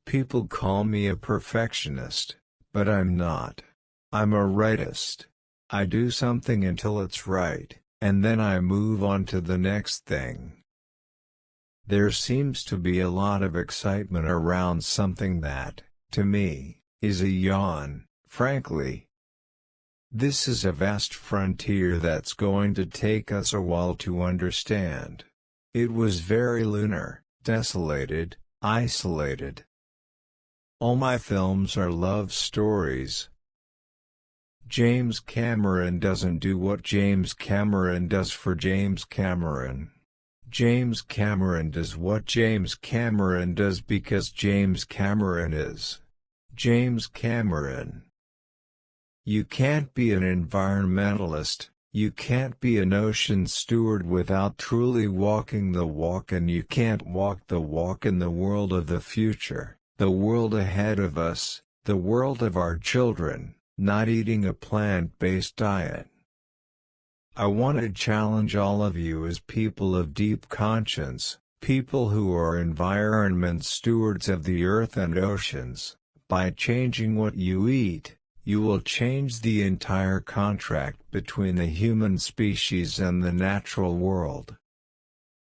People call me a perfectionist, but I'm not. I'm a rightist. I do something until it's right, and then I move on to the next thing. There seems to be a lot of excitement around something that, to me, is a yawn, frankly. This is a vast frontier that's going to take us a while to understand. It was very lunar, desolated, isolated. All my films are love stories. James Cameron doesn't do what James Cameron does for James Cameron. James Cameron does what James Cameron does because James Cameron is James Cameron. You can't be an environmentalist, you can't be an ocean steward without truly walking the walk, and you can't walk the walk in the world of the future, the world ahead of us, the world of our children, not eating a plant-based diet. I want to challenge all of you as people of deep conscience, people who are environment stewards of the earth and oceans. By changing what you eat, you will change the entire contract between the human species and the natural world.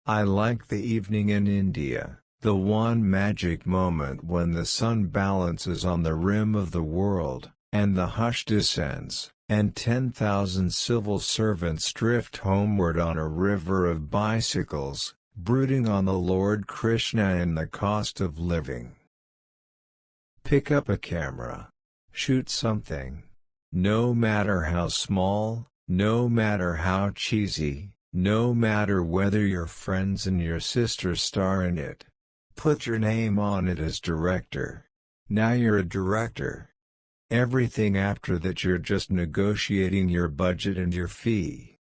I like the evening in India, the one magic moment when the sun balances on the rim of the world, and the hush descends, and 10,000 civil servants drift homeward on a river of bicycles, brooding on the Lord Krishna and the cost of living. Pick up a camera. Shoot something. No matter how small, no matter how cheesy, no matter whether your friends and your sister star in it. Put your name on it as director. Now you're a director. Everything after that you're just negotiating your budget and your fee.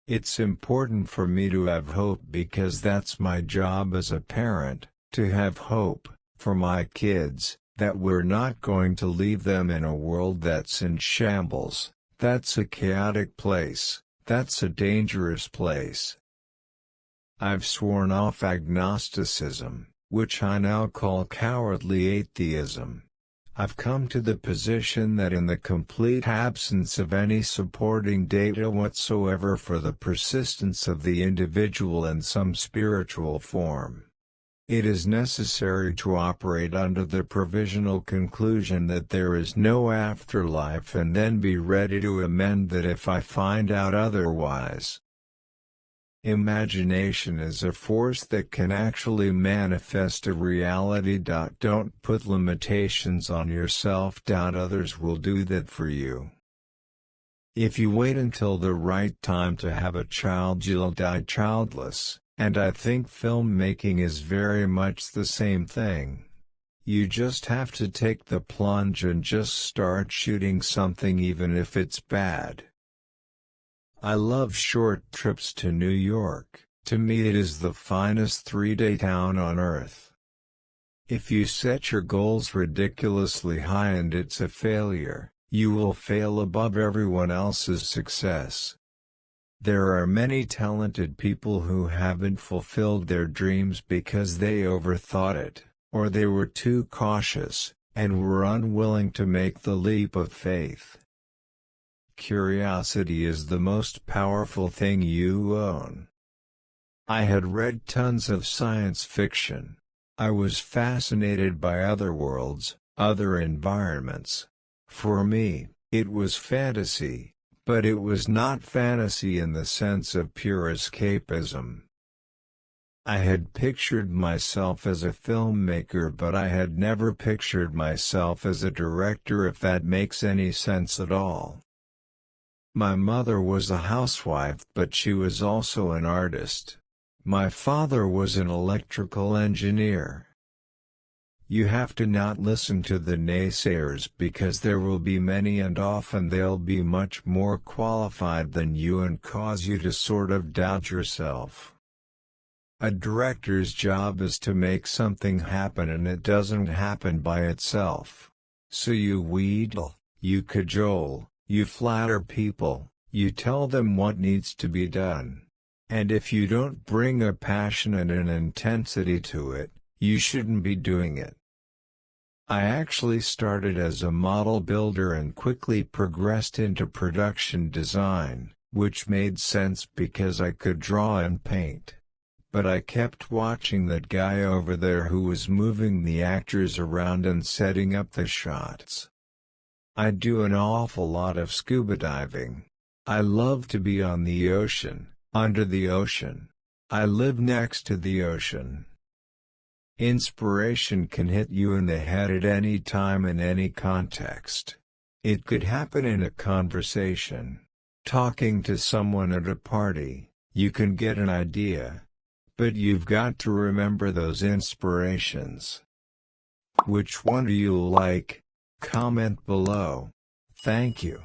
It's important for me to have hope because that's my job as a parent, to have hope, for my kids, that we're not going to leave them in a world that's in shambles, that's a chaotic place, that's a dangerous place. I've sworn off agnosticism, which I now call cowardly atheism. I've come to the position that in the complete absence of any supporting data whatsoever for the persistence of the individual in some spiritual form, it is necessary to operate under the provisional conclusion that there is no afterlife and then be ready to amend that if I find out otherwise. Imagination is a force that can actually manifest a reality. Don't put limitations on yourself. Others will do that for you. If you wait until the right time to have a child, you'll die childless, and I think filmmaking is very much the same thing. You just have to take the plunge and just start shooting something even if it's bad. I love short trips to New York. To me it is the finest 3-day town on earth. If you set your goals ridiculously high and it's a failure, you will fail above everyone else's success. There are many talented people who haven't fulfilled their dreams because they overthought it, or they were too cautious, and were unwilling to make the leap of faith. Curiosity is the most powerful thing you own. I had read tons of science fiction. I was fascinated by other worlds, other environments. For me, it was fantasy, but it was not fantasy in the sense of pure escapism. I had pictured myself as a filmmaker, but I had never pictured myself as a director, if that makes any sense at all. My mother was a housewife, but she was also an artist. My father was an electrical engineer. You have to not listen to the naysayers because there will be many, and often they'll be much more qualified than you and cause you to sort of doubt yourself. A director's job is to make something happen, and it doesn't happen by itself. So you wheedle, you cajole, you flatter people, you tell them what needs to be done. And if you don't bring a passion and an intensity to it, you shouldn't be doing it. I actually started as a model builder and quickly progressed into production design, which made sense because I could draw and paint. But I kept watching that guy over there who was moving the actors around and setting up the shots. I do an awful lot of scuba diving. I love to be on the ocean, under the ocean. I live next to the ocean. Inspiration can hit you in the head at any time in any context. It could happen in a conversation. Talking to someone at a party, you can get an idea. But you've got to remember those inspirations. Which one do you like? Comment below. Thank you.